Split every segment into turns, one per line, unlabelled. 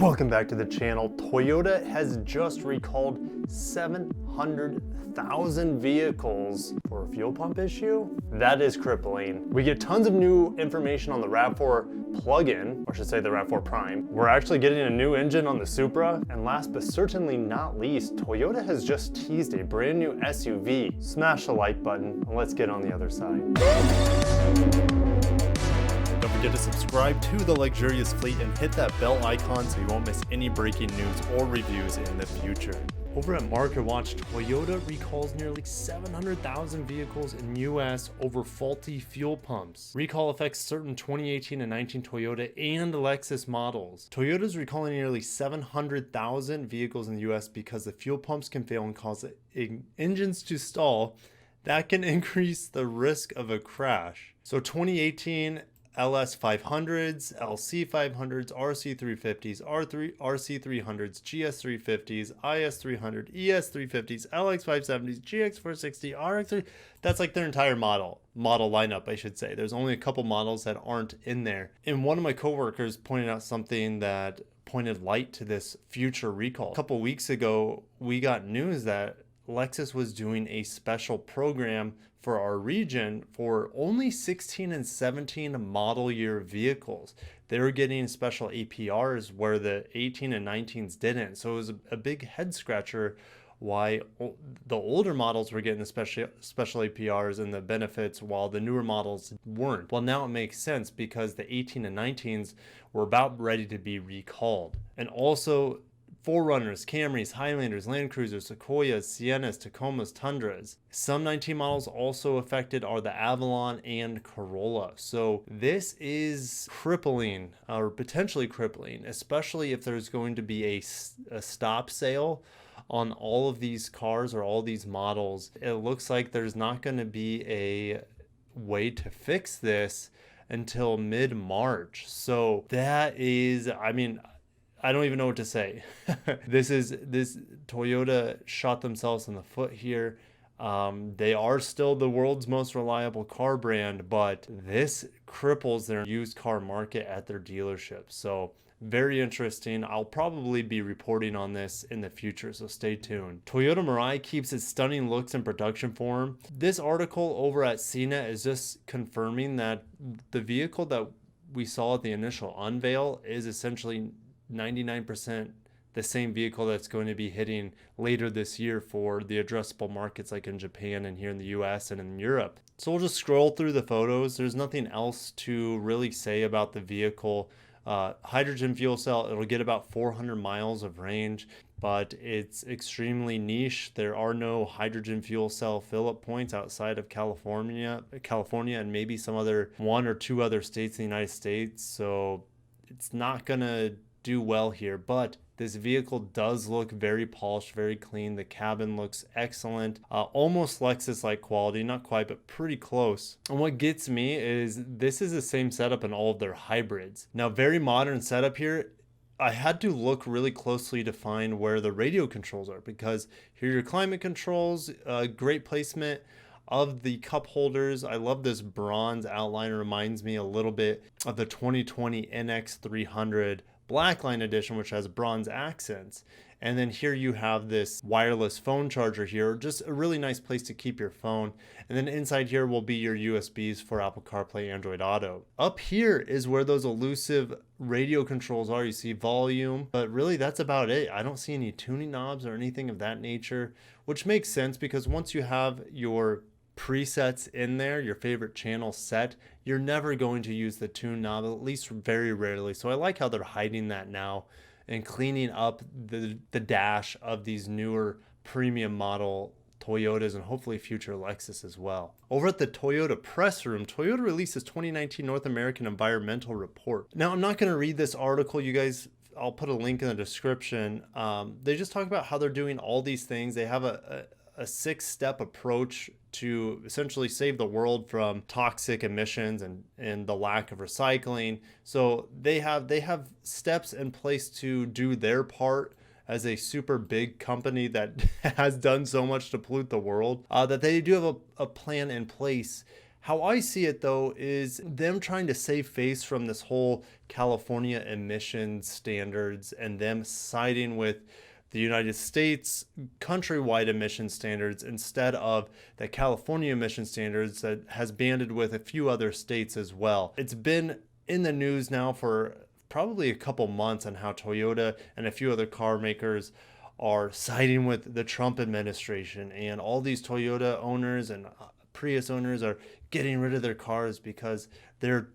Welcome back to the channel. Toyota has just recalled 700,000 vehicles for a fuel pump issue. That is crippling. We get tons of new information on the RAV4 Plug-In, or I should say the RAV4 Prime. We're actually getting a new engine on the Supra. And last but certainly not least, Toyota has just teased a brand new SUV. Smash the like button and let's get on the other side. Don't forget to subscribe to the Luxurious Fleet and hit that bell icon so you won't miss any breaking news or reviews in the future. Over at Market Watch, Toyota recalls nearly 700,000 vehicles in US over faulty fuel pumps. Recall affects certain 2018 and 19 Toyota and Lexus models. Toyota's recalling nearly 700,000 vehicles in the US because the fuel pumps can fail and cause engines to stall. That can increase the risk of a crash. So 2018 LS 500s, LC 500s, RC 350s, RC 300s, GS 350s, IS 300, ES 350s, LX 570s, GX 460, RX 3. That's like their entire model lineup, I should say. There's only a couple models that aren't in there. And one of my coworkers pointed out something that pointed light to this future recall. A couple weeks ago, we got news that Lexus was doing a special program for our region for only 16 and 17 model year vehicles. They were getting special APRs where the 18 and 19s didn't. So it was a big head scratcher why the older models were getting the special APRs and the benefits while the newer models weren't. Well, now it makes sense because the 18 and 19s were about ready to be recalled. And also, Forerunners, Camrys, Highlanders, Land Cruisers, Sequoias, Siennas, Tacomas, Tundras. Some 19 models also affected are the Avalon and Corolla. So this is crippling, or potentially crippling, especially if there's going to be a stop sale on all of these cars or all these models. It looks like there's not going to be a way to fix this until mid-March. So that is, I don't even know what to say. This Toyota shot themselves in the foot here. They are still the world's most reliable car brand, but this cripples their used car market at their dealership. So very interesting. I'll probably be reporting on this in the future, so stay tuned. Toyota Mirai keeps its stunning looks in production form. This article over at CNET is just confirming that the vehicle that we saw at the initial unveil is essentially 99% the same vehicle that's going to be hitting later this year for the addressable markets like in Japan and here in the US and in Europe. So we'll just scroll through the photos. There's nothing else to really say about the vehicle. Hydrogen fuel cell, it'll get about 400 miles of range, but it's extremely niche. There are no hydrogen fuel cell fill-up points outside of California and maybe some other one or two other states in the United States. So it's not gonna do well here, but this vehicle does look very polished, very clean. The cabin looks excellent, almost Lexus-like quality, not quite, but pretty close. And what gets me is this is the same setup in all of their hybrids. Now, very modern setup here. I had to look really closely to find where the radio controls are, because here are your climate controls, great placement of the cup holders. I love this bronze outline. It reminds me a little bit of the 2020 NX300 Blackline edition, which has bronze accents. And then here you have this wireless phone charger here, just a really nice place to keep your phone. And then inside here will be your USBs for Apple CarPlay, Android Auto. Up here is where those elusive radio controls are. You see volume, but really that's about it. I don't see any tuning knobs or anything of that nature, which makes sense because once you have your presets in there, your favorite channel set, you're never going to use the tune knob, at least very rarely. So I like how they're hiding that now and cleaning up the dash of these newer premium model Toyotas and hopefully future Lexus as well. Over at the Toyota press room, Toyota releases 2019 North American Environmental Report. Now, I'm not going to read this article, you guys. I'll put a link in the description. They just talk about how they're doing all these things. They have a 6-step approach to essentially save the world from toxic emissions and the lack of recycling. So they have steps in place to do their part as a super big company that has done so much to pollute the world, that they do have a plan in place How I see it though is them trying to save face from this whole California emission standards and them siding with the United States countrywide emission standards instead of the California emission standards that has banded with a few other states as well. It's been in the news now for probably a couple months on how Toyota and a few other car makers are siding with the Trump administration, and all these Toyota owners and Prius owners are getting rid of their cars because they're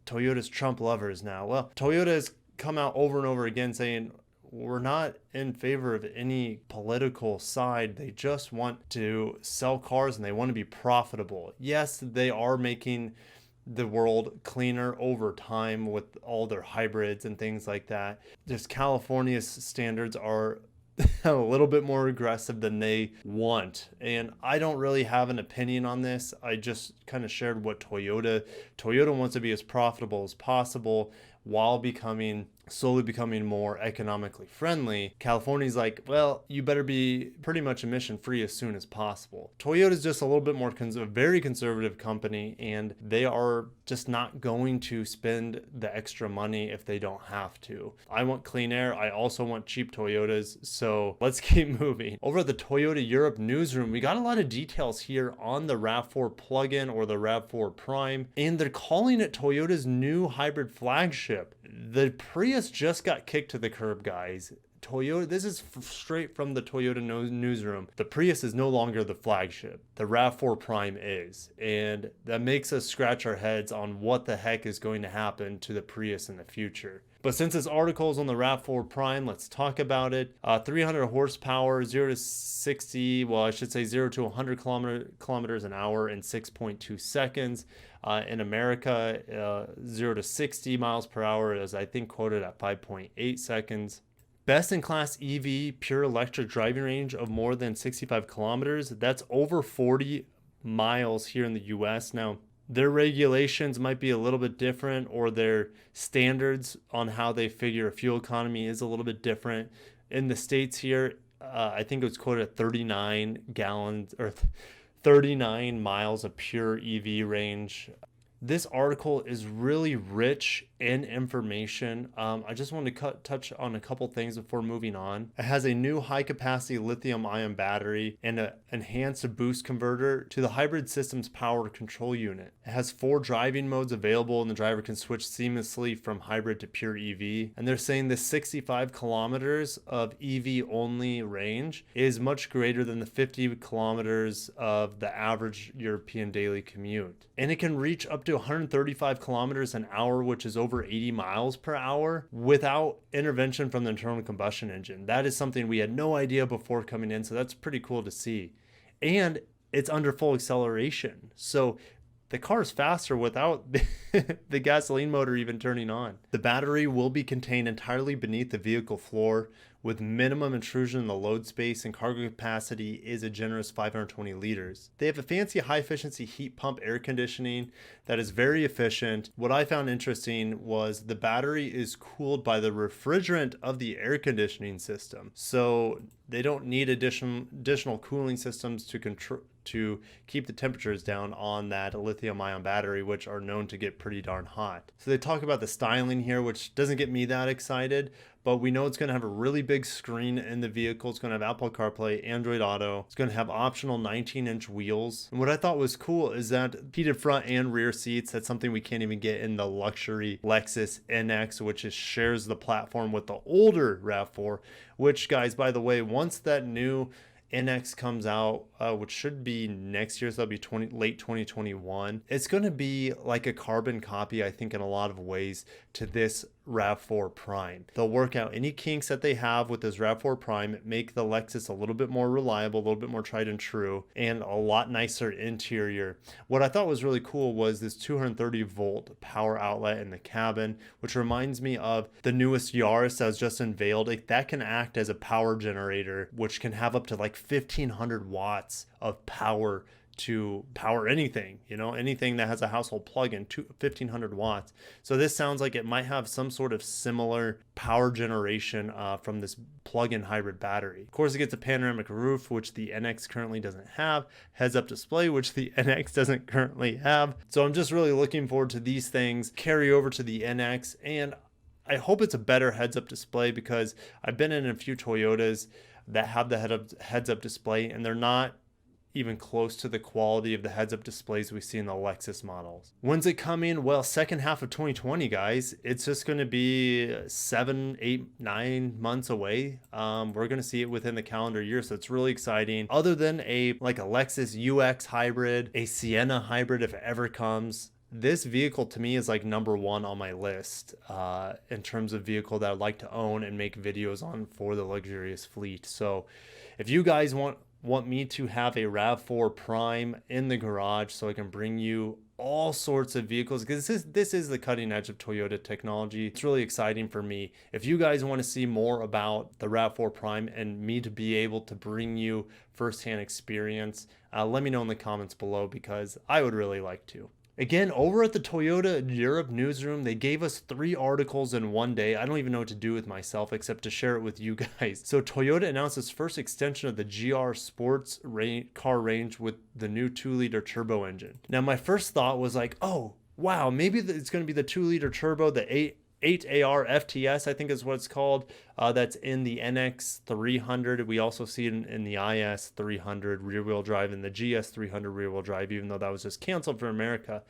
Toyota's Trump lovers now. Well, Toyota has come out over and over again saying we're not in favor of any political side. They just want to sell cars and they want to be profitable. Yes, they are making the world cleaner over time with all their hybrids and things like that. Just California's standards are a little bit more aggressive than they want. And I don't really have an opinion on this. I just kind of shared what Toyota wants to be as profitable as possible while slowly becoming more economically friendly. California's like, well, you better be pretty much emission free as soon as possible. Toyota's just a little bit more a very conservative company, and they are just not going to spend the extra money if they don't have to. I want clean air. I also want cheap Toyotas. So let's keep moving. Over at the Toyota Europe newsroom, we got a lot of details here on the RAV4 Plug-In or the RAV4 Prime, and they're calling it Toyota's new hybrid flagship. The Prius just got kicked to the curb, guys. Toyota, this is straight from the Toyota newsroom. The Prius is no longer the flagship. The RAV4 Prime is. And that makes us scratch our heads on what the heck is going to happen to the Prius in the future. But since this article is on the RAV4 Prime, let's talk about it. 300 horsepower, 0 to 60, well, I should say 0 to 100 kilometers an hour in 6.2 seconds. In America, 0 to 60 miles per hour is, I think, quoted at 5.8 seconds. Best in class EV pure electric driving range of more than 65 kilometers. That's over 40 miles here in the US. Now, their regulations might be a little bit different, or their standards on how they figure fuel economy is a little bit different. In the States here, I think it was quoted at 39 gallons or 39 miles of pure EV range. This article is really rich in information. I just want to touch on a couple things before moving on. It has a new high-capacity lithium-ion battery and an enhanced boost converter to the hybrid system's power control unit. It has 4 driving modes available, and the driver can switch seamlessly from hybrid to pure EV. And they're saying the 65 kilometers of EV-only range is much greater than the 50 kilometers of the average European daily commute. And it can reach up to 135 kilometers an hour, which is over 80 miles per hour, without intervention from the internal combustion engine. That is something we had no idea before coming in, so that's pretty cool to see. And it's under full acceleration, so the car is faster without the gasoline motor even turning on. The battery will be contained entirely beneath the vehicle floor, with minimum intrusion in the load space, and cargo capacity is a generous 520 liters. They have a fancy high-efficiency heat pump air conditioning that is very efficient. What I found interesting was the battery is cooled by the refrigerant of the air conditioning system. So they don't need additional cooling systems to keep the temperatures down on that lithium-ion battery, which are known to get pretty darn hot. So they talk about the styling here, which doesn't get me that excited, but we know it's going to have a really big screen in the vehicle. It's going to have Apple CarPlay, Android Auto. It's going to have optional 19-inch wheels. And what I thought was cool is that heated front and rear seats. That's something we can't even get in the luxury Lexus NX, which shares the platform with the older RAV4, which, guys, by the way, once that new NX comes out, which should be next year, so that'll be late 2021. It's going to be like a carbon copy, I think, in a lot of ways to this RAV4 Prime. They'll work out any kinks that they have with this RAV4 Prime, make the Lexus a little bit more reliable, a little bit more tried and true, and a lot nicer interior. What I thought was really cool was this 230 volt power outlet in the cabin, which reminds me of the newest Yaris that was just unveiled. That can act as a power generator, which can have up to like 1500 watts of power to power anything, anything that has a household plug-in, 1500 watts. So this sounds like it might have some sort of similar power generation from this plug-in hybrid battery. Of course, it gets a panoramic roof, which the NX currently doesn't have, heads-up display, which the NX doesn't currently have. So I'm just really looking forward to these things carry over to the NX, and I hope it's a better heads-up display, because I've been in a few Toyotas that have the heads-up display, and they're not even close to the quality of the heads-up displays we see in the Lexus models. When's it coming? Well, second half of 2020, guys. It's just going to be 7, 8, 9 months away. We're going to see it within the calendar year, so it's really exciting. Other than a Lexus UX hybrid, a Sienna hybrid if it ever comes, this vehicle to me is like number one on my list in terms of vehicle that I'd like to own and make videos on for the luxurious fleet. So if you guys want me to have a RAV4 Prime in the garage so I can bring you all sorts of vehicles, because this is the cutting edge of Toyota technology. It's really exciting for me. If you guys want to see more about the RAV4 Prime and me to be able to bring you firsthand experience, let me know in the comments below, because I would really like to. Again, over at the Toyota Europe newsroom, they gave us 3 articles in one day. I don't even know what to do with myself except to share it with you guys. So Toyota announced its first extension of the GR sports car range with the new 2-liter turbo engine. Now, my first thought was like, oh, wow, maybe it's going to be the 2-liter turbo, the 8AR FTS, I think is what it's called. That's in the NX 300. We also see it in the IS 300 rear-wheel drive and the GS 300 rear-wheel drive, even though that was just canceled for America.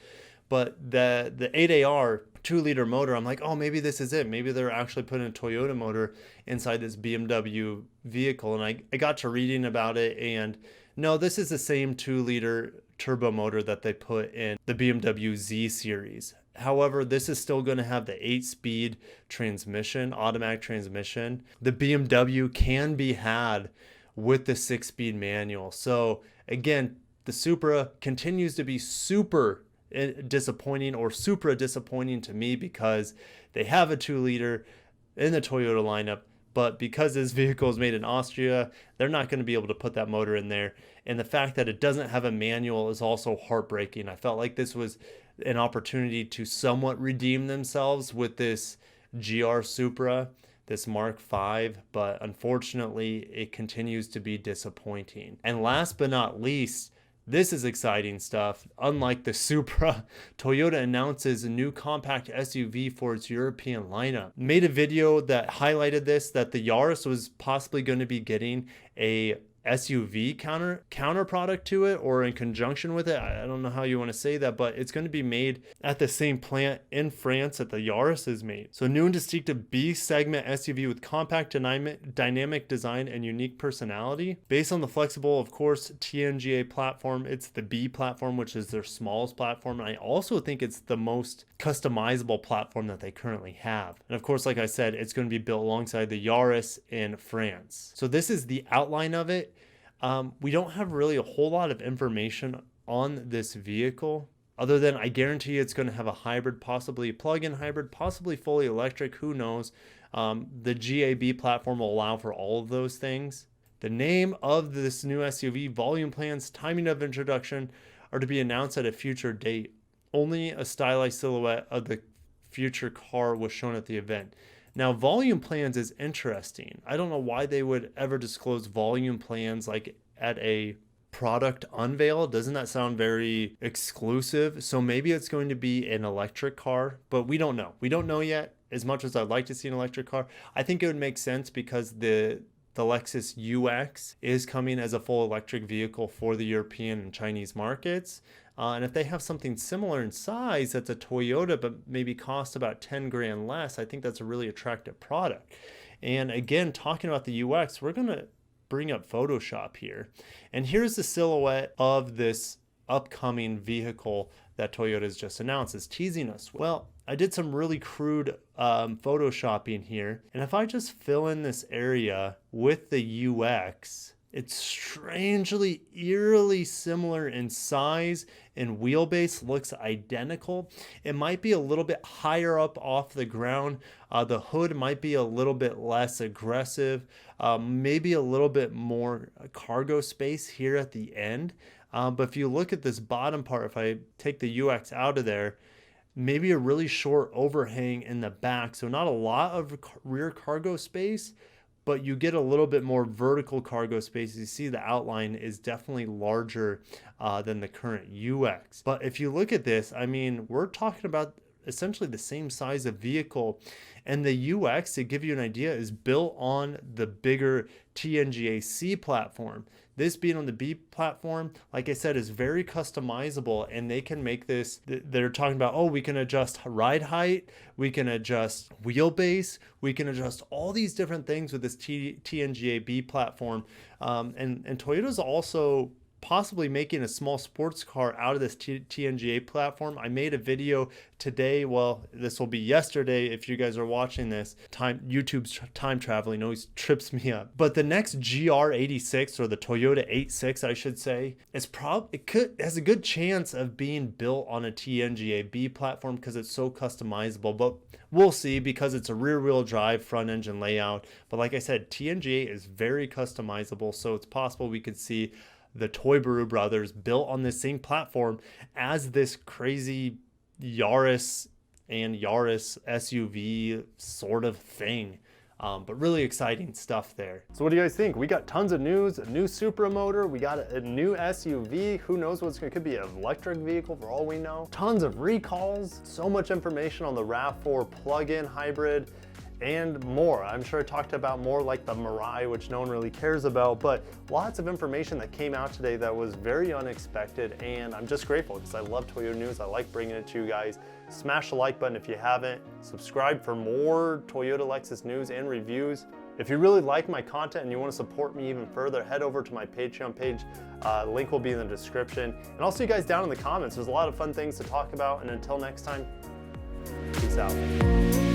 But the 8AR 2-liter motor, I'm like, oh, maybe this is it. Maybe they're actually putting a Toyota motor inside this BMW vehicle. And I got to reading about it, and no, this is the same 2-liter turbo motor that they put in the BMW Z series. However, this is still going to have the 8-speed transmission, automatic transmission. The BMW can be had with the 6-speed manual. So again, the Supra continues to be super disappointing, or Supra disappointing to me, because they have a 2-liter in the Toyota lineup, but because this vehicle is made in Austria, they're not going to be able to put that motor in there. And the fact that it doesn't have a manual is also heartbreaking. I felt like this was an opportunity to somewhat redeem themselves with this GR Supra, this Mark V, but unfortunately it continues to be disappointing. And last but not least, this is exciting stuff. Unlike the Supra, Toyota announces a new compact SUV for its European lineup. Made a video that highlighted this, that the Yaris was possibly going to be getting a SUV counter product to it, or in conjunction with it. I don't know how you want to say that, but it's going to be made at the same plant in France that the Yaris is made. So new and distinctive B segment SUV with compact dynamic design and unique personality. Based on the flexible, of course, TNGA platform, it's the B platform, which is their smallest platform. And I also think it's the most customizable platform that they currently have. And of course, like I said, it's going to be built alongside the Yaris in France. So this is the outline of it. We don't have really a whole lot of information on this vehicle, other than I guarantee it's going to have a hybrid, possibly a plug-in hybrid, possibly fully electric, who knows. The GAB platform will allow for all of those things. The name of this new SUV, volume plans, timing of introduction are to be announced at a future date. Only a stylized silhouette of the future car was shown at the event. Now, volume plans is interesting. I don't know why they would ever disclose volume plans like at a product unveil. Doesn't that sound very exclusive? So maybe it's going to be an electric car, but we don't know. We don't know yet. As much as I'd like to see an electric car, I think it would make sense, because the Lexus UX is coming as a full electric vehicle for the European and Chinese markets. And if they have something similar in size that's a Toyota, but maybe costs about 10 grand less, I think that's a really attractive product. And again, talking about the UX, we're going to bring up Photoshop here. And here's the silhouette of this upcoming vehicle that Toyota has just announced, is teasing us. Well, I did some really crude photoshopping here. And if I just fill in this area with the UX, it's strangely, eerily similar in size, and wheelbase looks identical. It might be a little bit higher up off the ground. The hood might be a little bit less aggressive, maybe a little bit more cargo space here at the end. But if you look at this bottom part, if I take the UX out of there, maybe a really short overhang in the back. So not a lot of rear cargo space, but you get a little bit more vertical cargo space. You see the outline is definitely larger than the current UX. But if you look at this, I mean, we're talking about essentially the same size of vehicle, and the UX, to give you an idea, is built on the bigger TNGA C platform. This being on the B platform, like I said, is very customizable, and they can make this, they're talking about, oh, we can adjust ride height, we can adjust wheelbase, we can adjust all these different things with this TNGA B platform. And Toyota's also possibly making a small sports car out of this TNGA platform. I made a video today, well, this will be yesterday if you guys are watching this. YouTube's time traveling always trips me up. But the next GR86, or the Toyota 86, I should say, has a good chance of being built on a TNGA B platform because it's so customizable. But we'll see, because it's a rear-wheel drive front engine layout. But like I said, TNGA is very customizable, so it's possible we could see the Toybaru brothers built on this same platform as this crazy Yaris and Yaris SUV sort of thing. But really exciting stuff there. So what do you guys think? We got tons of news, a new Supra motor, we got a new SUV, who knows what's going to, could be an electric vehicle for all we know. Tons of recalls, so much information on the RAV4 plug-in hybrid, and more. I'm sure I talked about more like the Mirai, which no one really cares about, but lots of information that came out today that was very unexpected, and I'm just grateful because I love Toyota news. I like bringing it to you guys. Smash the like button if you haven't. Subscribe for more Toyota Lexus news and reviews. If you really like my content and you want to support me even further, head over to my Patreon page. Link will be in the description. And I'll see you guys down in the comments. There's a lot of fun things to talk about, and until next time, peace out.